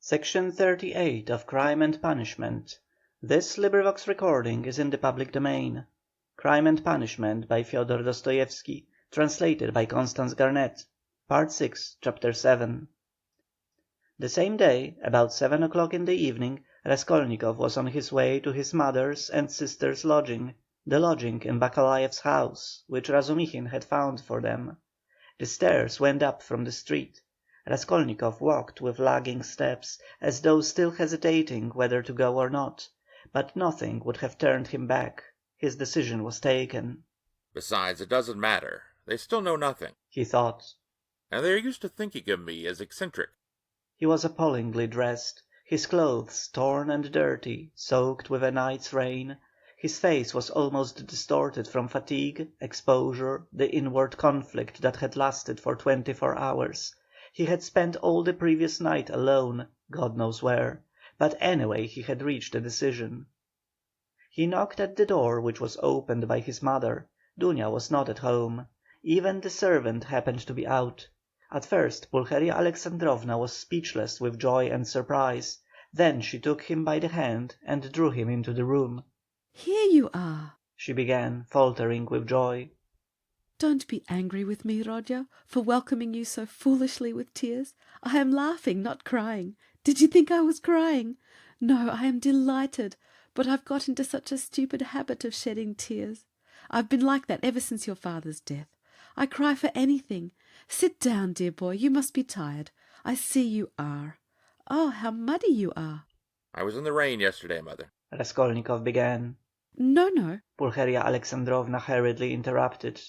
Section 38 of Crime and Punishment. This recording is in the public domain. Crime and Punishment by Fyodor Dostoevsky. Translated by Constance Garnett. Part 6, Chapter 7. The same day, about 7 o'clock in the evening, Raskolnikov was on his way to his mother's and sister's lodging, the lodging in Bakalaev's house, which Razumikhin had found for them. The stairs went up from the street. Raskolnikov walked with lagging steps, as though still hesitating whether to go or not, but nothing would have turned him back. His decision was taken. Besides, it doesn't matter. They still know nothing, he thought. And they are used to thinking of me as eccentric. He was appallingly dressed, his clothes torn and dirty, soaked with a night's rain. His face was almost distorted from fatigue, exposure, the inward conflict that had lasted for 24 hours. He had spent all the previous night alone, God knows where, but anyway he had reached a decision. He knocked at the door, which was opened by his mother. Dunia was not at home. Even the servant happened to be out. At first Pulcheria Alexandrovna was speechless with joy and surprise. Then she took him by the hand and drew him into the room. "Here you are," she began, faltering with joy. "Don't be angry with me, Rodya, for welcoming you so foolishly with tears. I am laughing, not crying. Did you think I was crying? No, I am delighted, but I've got into such a stupid habit of shedding tears. I've been like that ever since your father's death. I cry for anything. Sit down, dear boy, you must be tired. I see you are. Oh, how muddy you are." I was in the rain yesterday, Mother. Raskolnikov began. No, Pulcheria Alexandrovna hurriedly interrupted.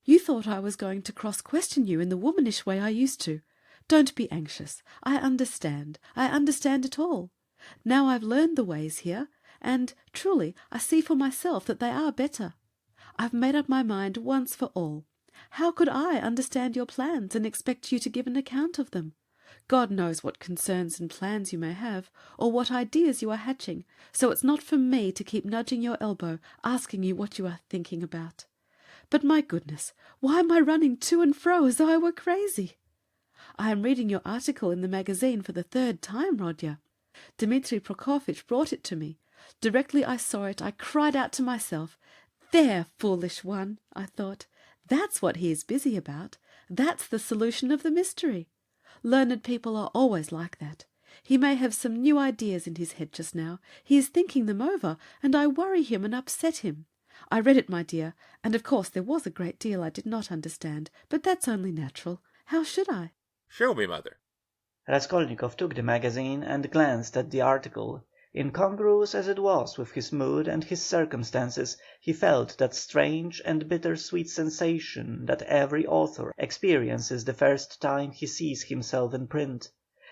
You thought I was going to cross-question you in the womanish way I used to. Don't be anxious. I understand it all. Now I've learned the ways here, and, truly, I see for myself that they are better. I've made up my mind once for all. How could I understand your plans and expect you to give an account of them? God knows what concerns and plans you may have, or what ideas you are hatching, so it's not for me to keep nudging your elbow, asking you what you are thinking about. But my goodness, why am I running to and fro as though I were crazy? I am reading your article in the magazine for the 3rd time, Rodya. Dmitri Prokofitch brought it to me. Directly I saw it, I cried out to myself, "There, foolish one," I thought. "That's what he is busy about. That's the solution of the mystery. Learned people are always like that. He may have some new ideas in his head just now. He is thinking them over, and I worry him and upset him. I read it, my dear, and of course there was a great deal I did not understand, but that's only natural. How should I?" Show me, Mother. Raskolnikov took the magazine and glanced at the article. Incongruous as it was with his mood and his circumstances, he felt that strange and bitter-sweet sensation that every author experiences the first time he sees himself in print.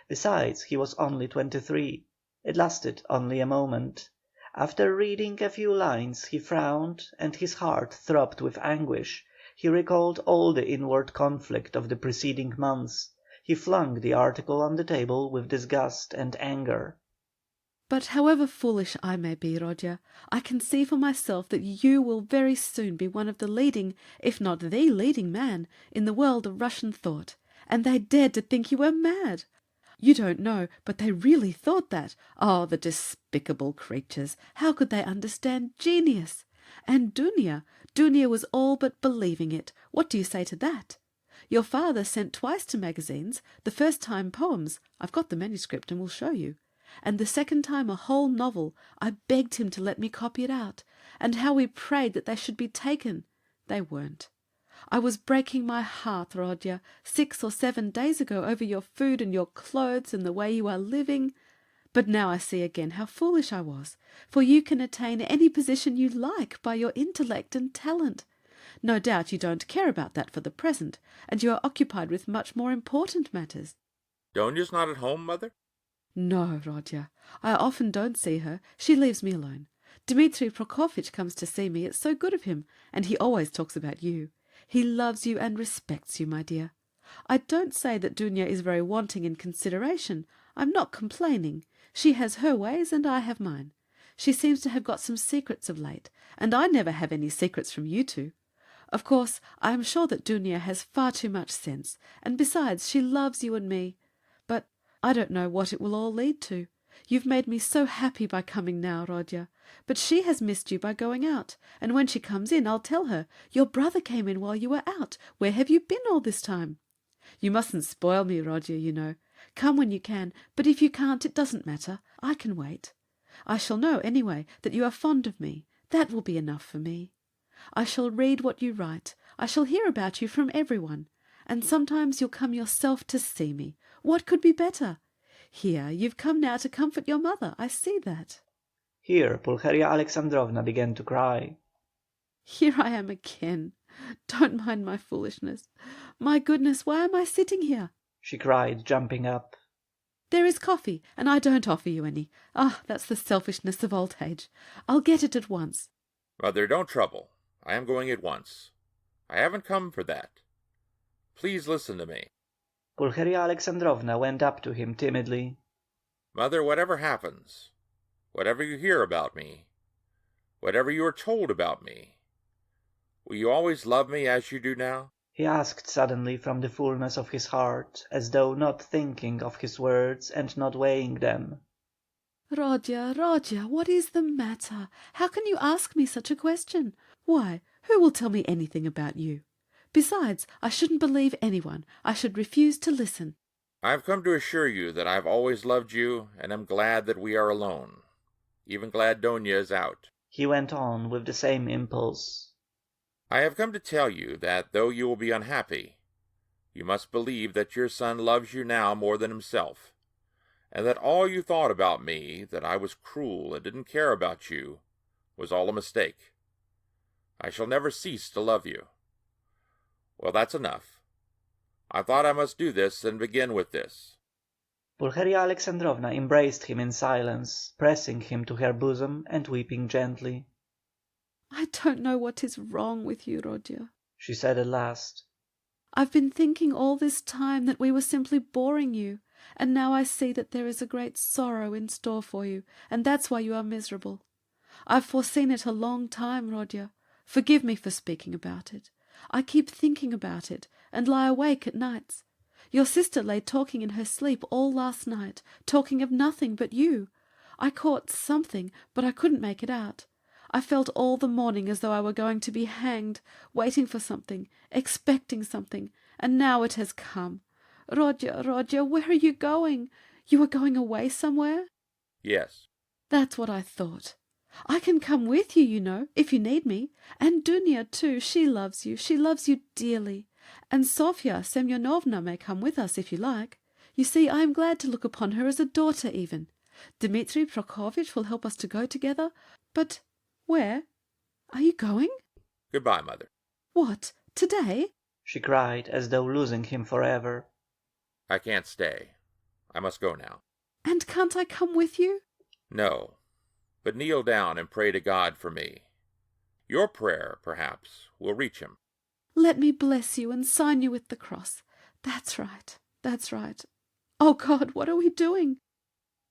Besides, he was only 23. It lasted only a moment. After reading a few lines he frowned and his heart throbbed with anguish. He recalled all the inward conflict of the preceding months. He flung the article on the table with disgust and anger. But however foolish I may be, Rodya, I can see for myself that you will very soon be one of the leading, if not the leading man, in the world of Russian thought, and they dared to think you were mad. You don't know, but they really thought that. Oh, the despicable creatures! How could they understand genius? And Dunia was all but believing it. What do you say to that? Your father sent twice to magazines, the first time poems, I've got the manuscript and will show you, and the second time a whole novel. I begged him to let me copy it out, and how we prayed that they should be taken. They weren't. I was breaking my heart, Rodya, 6 or 7 days ago over your food and your clothes and the way you are living. But now I see again how foolish I was, for you can attain any position you like by your intellect and talent. No doubt you don't care about that for the present, and you are occupied with much more important matters. Donia's not at home, Mother? No, Rodya. I often don't see her. She leaves me alone. Dmitri Prokofitch comes to see me. It's so good of him, and he always talks about you. He loves you and respects you, my dear. I don't say that Dunia is very wanting in consideration. I'm not complaining. She has her ways and I have mine. She seems to have got some secrets of late, and I never have any secrets from you two. Of course, I am sure that Dunia has far too much sense, and besides she loves you and me. But I don't know what it will all lead to. You've made me so happy by coming now, Rodya. But she has missed you by going out, and when she comes in I'll tell her, your brother came in while you were out. Where have you been all this time? You mustn't spoil me, Rodya, you know. Come when you can, but if you can't, it doesn't matter. I can wait. I shall know, anyway, that you are fond of me. That will be enough for me. I shall read what you write. I shall hear about you from everyone. And sometimes you'll come yourself to see me. What could be better? Here, you've come now to comfort your mother. I see that. Here Pulcheria Alexandrovna began to cry. Here I am again. Don't mind my foolishness. My goodness, why am I sitting here? She cried, jumping up. There is coffee, and I don't offer you any. Ah, that's the selfishness of old age. I'll get it at once. Mother, don't trouble. I am going at once. I haven't come for that. Please listen to me. Pulcheria Alexandrovna went up to him timidly. Mother, whatever happens, whatever you hear about me, whatever you are told about me, will you always love me as you do now? He asked suddenly from the fullness of his heart, as though not thinking of his words and not weighing them. Rodya, Rodya, what is the matter? How can you ask me such a question? Why, who will tell me anything about you? Besides, I shouldn't believe anyone. I should refuse to listen. I have come to assure you that I have always loved you, and am glad that we are alone. Even glad Donia is out. He went on with the same impulse. I have come to tell you that, though you will be unhappy, you must believe that your son loves you now more than himself, and that all you thought about me, that I was cruel and didn't care about you, was all a mistake. I shall never cease to love you. Well, that's enough. I thought I must do this and begin with this. Pulcheria Alexandrovna embraced him in silence, pressing him to her bosom and weeping gently. I don't know what is wrong with you, Rodya, she said at last. I've been thinking all this time that we were simply boring you, and now I see that there is a great sorrow in store for you, and that's why you are miserable. I've foreseen it a long time, Rodya. Forgive me for speaking about it. I keep thinking about it, and lie awake at nights. Your sister lay talking in her sleep all last night, talking of nothing but you. I caught something, but I couldn't make it out. I felt all the morning as though I were going to be hanged, waiting for something, expecting something, and now it has come. Rodya, Rodya, where are you going? You are going away somewhere? Yes. That's what I thought. I can come with you, you know, if you need me. And Dunya, too, she loves you dearly. And Sofya Semyonovna may come with us if you like. You see, I am glad to look upon her as a daughter even. Dmitri Prokofitch will help us to go together. But where? Are you going? Goodbye, Mother. What, today? She cried, as though losing him forever. I can't stay. I must go now. And can't I come with you? No. But kneel down and pray to God for me. Your prayer, perhaps, will reach him. Let me bless you and sign you with the cross. That's right. That's right. Oh, God, what are we doing?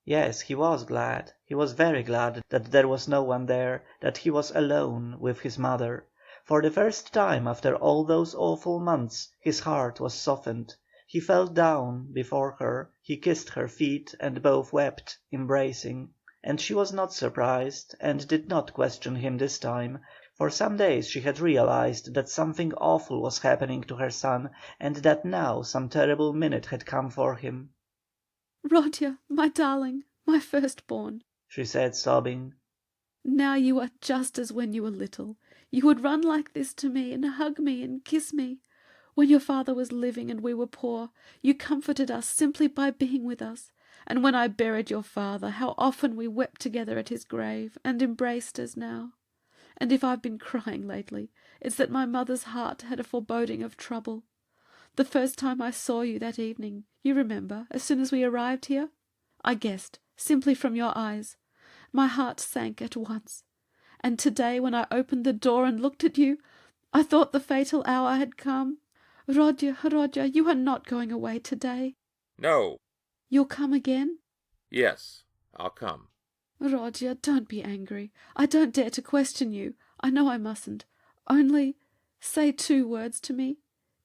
Yes, he was glad. He was very glad that there was no one there, that he was alone with his mother. For the first time after all those awful months his heart was softened. He fell down before her, he kissed her feet, and both wept, embracing. And she was not surprised, and did not question him this time. For some days she had realized that something awful was happening to her son, and that now some terrible minute had come for him. Rodya, my darling, my firstborn, she said, sobbing. Now you are just as when you were little. You would run like this to me and hug me and kiss me. When your father was living and we were poor, you comforted us simply by being with us. And when I buried your father, how often we wept together at his grave and embraced as now. And if I've been crying lately, it's that my mother's heart had a foreboding of trouble. The first time I saw you that evening, you remember, as soon as we arrived here, I guessed, simply from your eyes. My heart sank at once. And today, when I opened the door and looked at you, I thought the fatal hour had come. Rodya, Rodya, you are not going away today. No. You'll come again? Yes, I'll come. Rodya, don't be angry. I don't dare to question you. I know I mustn't. Only say 2 words to me.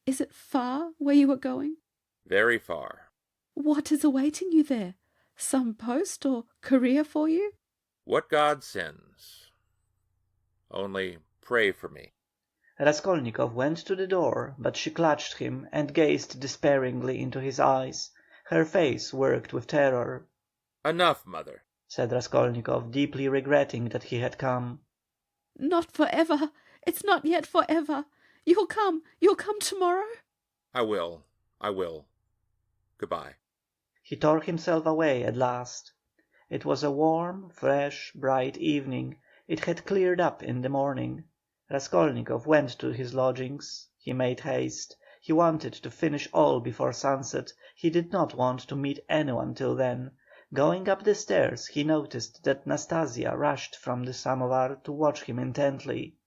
Is it far where you are going? Very far. What is awaiting you there? Some post or career for you? What God sends. Only pray for me. Raskolnikov went to the door, but she clutched him and gazed despairingly into his eyes. Her face worked with terror. Enough, mother. Said Raskolnikov, deeply regretting that he had come. Not forever. It's not yet forever. You'll come tomorrow? I will. Goodbye. He tore himself away at last. It was a warm, fresh, bright evening. It had cleared up in the morning. Raskolnikov went to his lodgings. He made haste. He wanted to finish all before sunset. He did not want to meet anyone till then. Going up the stairs, he noticed that Nastasia rushed from the samovar to watch him intently.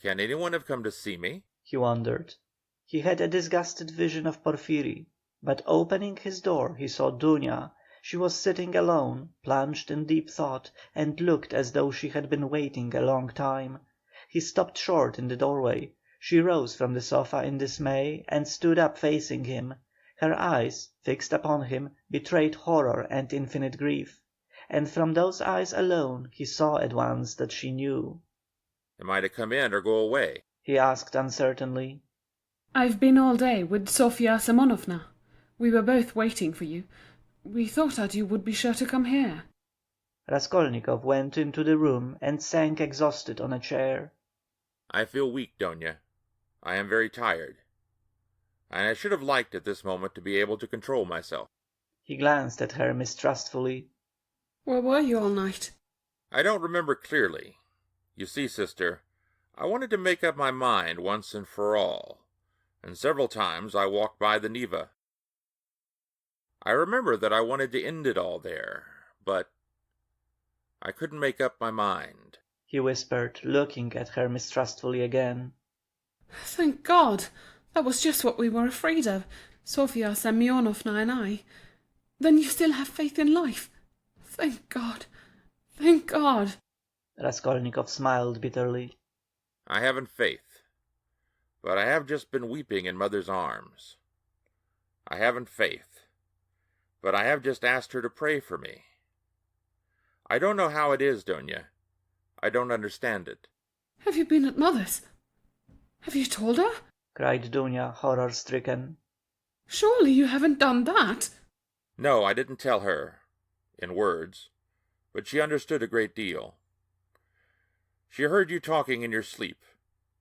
Can anyone have come to see me? He wondered. He had a disgusted vision of Porfiry, but opening his door he saw Dunya. She was sitting alone, plunged in deep thought, and looked as though she had been waiting a long time. He stopped short in the doorway. She rose from the sofa in dismay and stood up facing him. Her eyes, fixed upon him, betrayed horror and infinite grief. And from those eyes alone he saw at once that she knew. Am I to come in or go away? He asked uncertainly. I've been all day with Sofya Semyonovna. We were both waiting for you. We thought that you would be sure to come here. Raskolnikov went into the room and sank exhausted on a chair. I feel weak, Donya. I am very tired. And I should have liked at this moment to be able to control myself. He glanced at her mistrustfully. Where were you all night? I don't remember clearly. You see, sister, I wanted to make up my mind once and for all, and several times I walked by the Neva. I remember that I wanted to end it all there, but I couldn't make up my mind. He whispered, looking at her mistrustfully again. Thank God! That was just what we were afraid of, Sofya Semyonovna and I. Then you still have faith in life. Thank God! Thank God! Raskolnikov smiled bitterly. I haven't faith, but I have just been weeping in Mother's arms. I haven't faith, but I have just asked her to pray for me. I don't know how it is, Donya. I don't understand it. Have you been at Mother's? Have you told her? Cried Dunya, horror-stricken. Surely you haven't done that? No, I didn't tell her, in words, but she understood a great deal. She heard you talking in your sleep.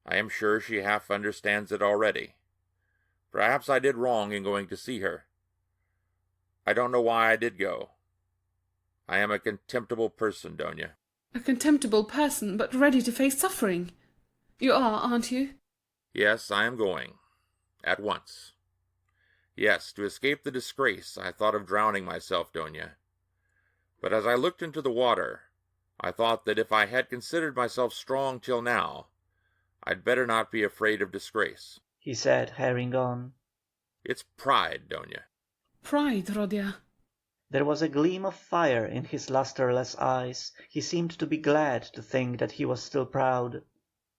I am sure she half understands it already. Perhaps I did wrong in going to see her. I don't know why I did go. I am a contemptible person, Donya. A contemptible person, but ready to face suffering. You are, aren't you? Yes, I am going. At once. Yes, to escape the disgrace, I thought of drowning myself, Donya. But as I looked into the water, I thought that if I had considered myself strong till now, I'd better not be afraid of disgrace. He said, hurrying on. It's pride, Donya. Pride, Rodia. There was a gleam of fire in his lustreless eyes. He seemed to be glad to think that he was still proud.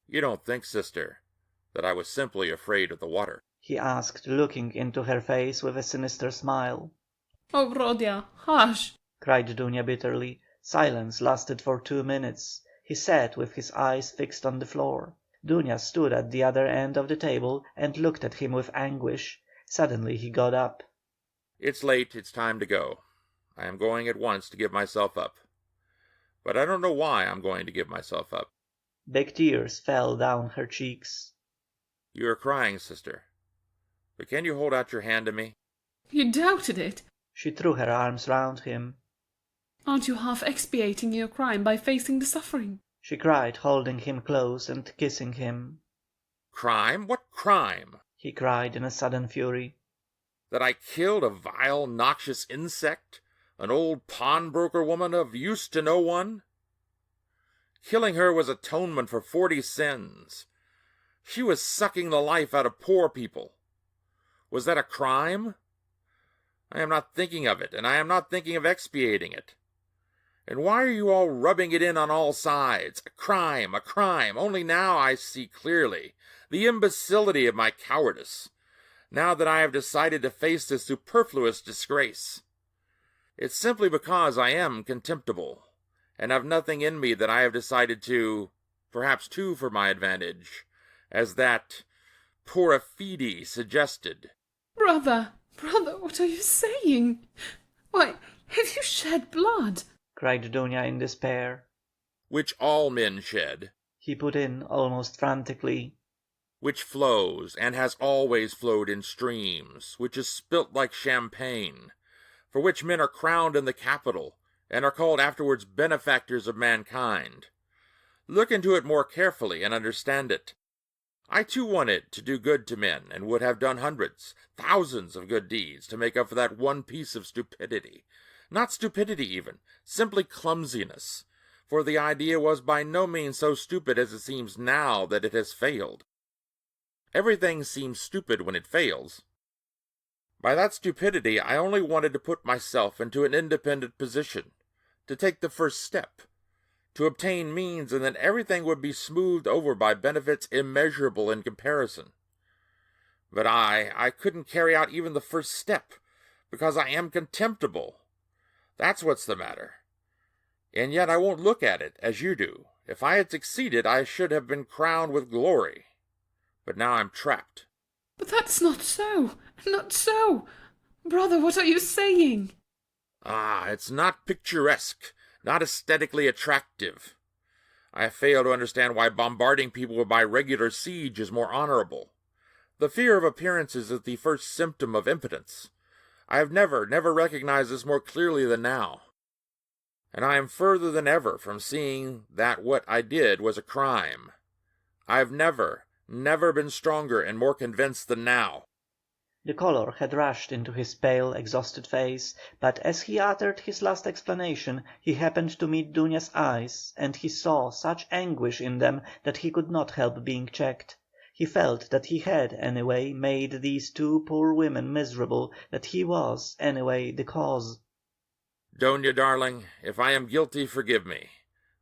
You don't think, sister, that I was simply afraid of the water? He asked, looking into her face with a sinister smile. Oh, Rodia, hush! Cried Dunya bitterly. Silence lasted for 2 minutes. He sat with his eyes fixed on the floor. Dunya stood at the other end of the table and looked at him with anguish. Suddenly he got up. It's late, it's time to go. I am going at once to give myself up. But I don't know why I'm going to give myself up. Big tears fell down her cheeks. You are crying, sister. But can you hold out your hand to me? You doubted it. She threw her arms round him. Aren't you half expiating your crime by facing the suffering? She cried, holding him close and kissing him. Crime? What crime? He cried in a sudden fury. That I killed a vile, noxious insect? An old pawnbroker woman of use to no one? Killing her was atonement for 40 sins. She was sucking the life out of poor people. Was that a crime? I am not thinking of it, and I am not thinking of expiating it. And why are you all rubbing it in on all sides? A crime, a crime. Only now I see clearly the imbecility of my cowardice. now that I have decided to face this superfluous disgrace. It's simply because I am contemptible, and have nothing in me that I have decided to, perhaps too for my advantage, as that poor fide suggested. Brother, what are you saying? Why, have you shed blood? cried Dunya in despair. Which all men shed, He put in almost frantically. which flows, and has always flowed in streams, which is spilt like champagne, for which men are crowned in the capital, and are called afterwards benefactors of mankind. Look into it more carefully, and understand it. I too wanted to do good to men, and would have done hundreds, thousands of good deeds to make up for that one piece of stupidity. Not stupidity even, simply clumsiness, for the idea was by no means so stupid as it seems now that it has failed. Everything seems stupid when it fails. By that stupidity I only wanted to put myself into an independent position, to take the first step, to obtain means, and then everything would be smoothed over by benefits immeasurable in comparison. But I couldn't carry out even the first step, because I am contemptible. That's what's the matter. And yet I won't look at it as you do. If I had succeeded, I should have been crowned with glory. But now I'm trapped. But that's not so. Not so. Brother, what are you saying? It's not picturesque, not aesthetically attractive. I fail to understand why bombarding people by regular siege is more honorable. The fear of appearances is the first symptom of impotence. I have never recognized this more clearly than now. And I am further than ever from seeing that what I did was a crime. I have never been stronger and more convinced than now. The color had rushed into his pale, exhausted face, but as he uttered his last explanation he happened to meet Dunya's eyes, and he saw such anguish in them that he could not help being checked. He felt that he had, anyway, made these two poor women miserable, that he was, anyway, the cause. Donia, darling, if I am guilty, forgive me,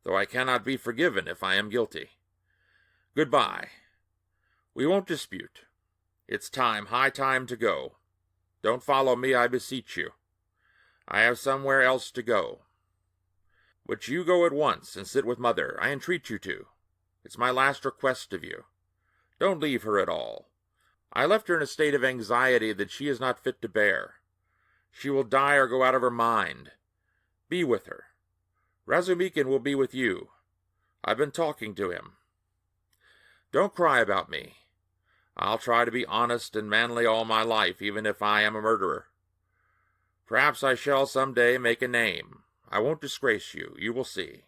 though I cannot be forgiven if I am guilty. Goodbye. We won't dispute. It's time, high time to go. Don't follow me, I beseech you. I have somewhere else to go. But you go at once and sit with mother. I entreat you to. It's my last request of you. Don't leave her at all. I left her in a state of anxiety that she is not fit to bear. She will die or go out of her mind. Be with her. Razumikin will be with you. I've been talking to him. Don't cry about me. I'll try to be honest and manly all my life, even if I am a murderer. Perhaps I shall some day make a name. I won't disgrace you. You will see.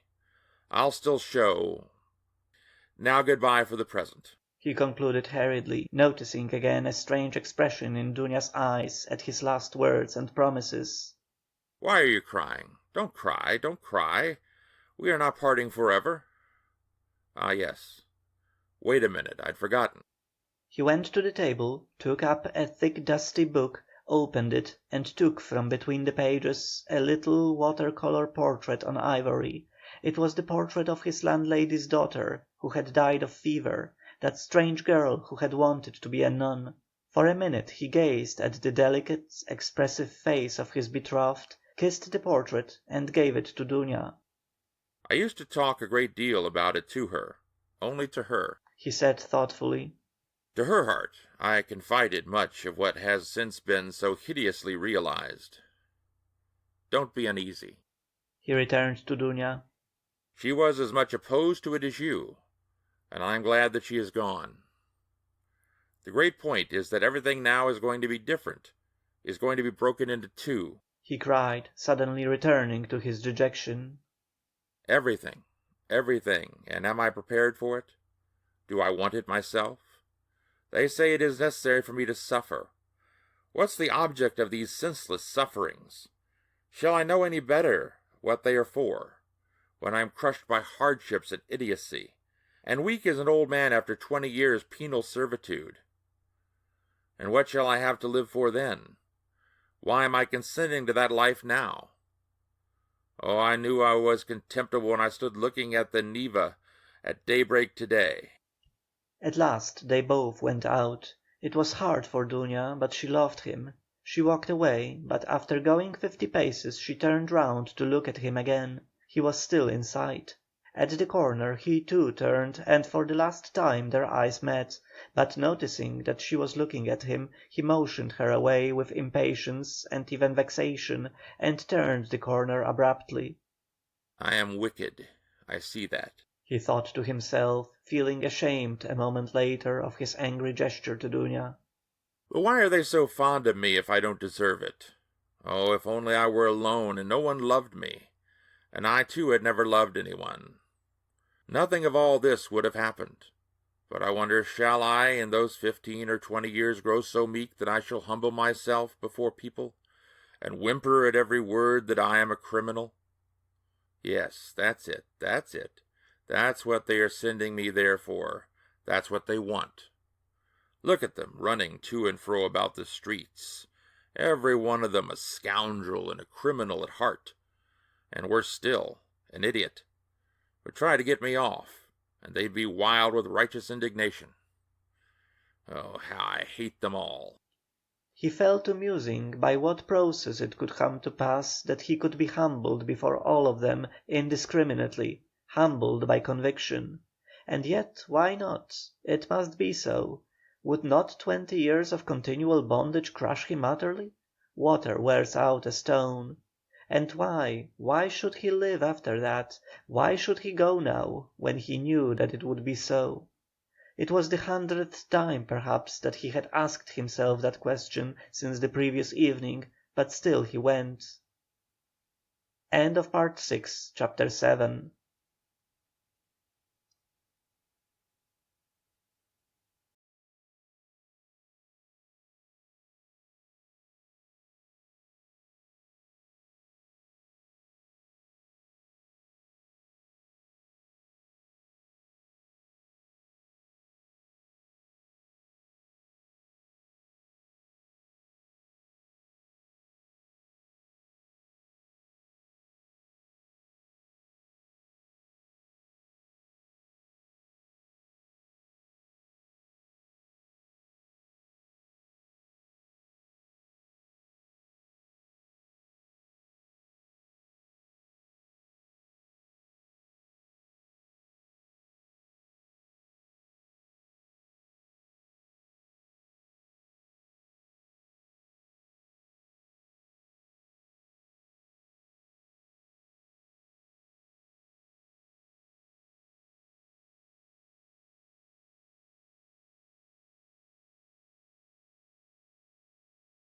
I'll still show. Now goodbye for the present. He concluded hurriedly, noticing again a strange expression in Dunya's eyes at his last words and promises. Why are you crying? Don't cry, don't cry. We are not parting forever. Ah, yes. Wait a minute, I'd forgotten. He went to the table, took up a thick dusty book, opened it, and took from between the pages a little water-colour portrait on ivory. It was the portrait of his landlady's daughter, who had died of fever, that strange girl who had wanted to be a nun. For a minute he gazed at the delicate, expressive face of his betrothed, kissed the portrait, and gave it to Dunya. I used to talk a great deal about it to her, only to her, he said thoughtfully. To her heart I confided much of what has since been so hideously realized. Don't be uneasy. He returned to Dunya. She was as much opposed to it as you, and I am glad that she is gone. The great point is that everything now is going to be different, is going to be broken into two. He cried, suddenly returning to his dejection. Everything, and am I prepared for it? Do I want it myself? They say it is necessary for me to suffer. What's the object of these senseless sufferings? Shall I know any better what they are for, when I am crushed by hardships and idiocy, and weak as an old man after 20 years' penal servitude? And what shall I have to live for then? Why am I consenting to that life now? Oh, I knew I was contemptible when I stood looking at the Neva at daybreak today. At last they both went out. It was hard for Dunya, but she loved him. She walked away, but after going 50 paces she turned round to look at him again. He was still in sight. At the corner he too turned, and for the last time their eyes met, but noticing that she was looking at him, he motioned her away with impatience and even vexation, and turned the corner abruptly. I am wicked, I see that, he thought to himself, feeling ashamed a moment later of his angry gesture to Dunya. But why are they so fond of me if I don't deserve it? Oh, if only I were alone and no one loved me, and I too had never loved anyone. Nothing of all this would have happened. But I wonder, shall I in those 15 or 20 years grow so meek that I shall humble myself before people, and whimper at every word that I am a criminal? Yes, that's it. That's what they are sending me there for. That's what they want. Look at them running to and fro about the streets, every one of them a scoundrel and a criminal at heart, and worse still, an idiot, would try to get me off, and they'd be wild with righteous indignation. Oh, how I hate them all. He fell to musing by what process it could come to pass that he could be humbled before all of them indiscriminately, humbled by conviction. And yet, why not? It must be so. Would not 20 years of continual bondage crush him utterly? Water wears out a stone. And why? Why should he live after that? Why should he go now, when he knew that it would be so? It was the 100th time, perhaps, that he had asked himself that question since the previous evening, but still he went. End of Part 6, Chapter 7.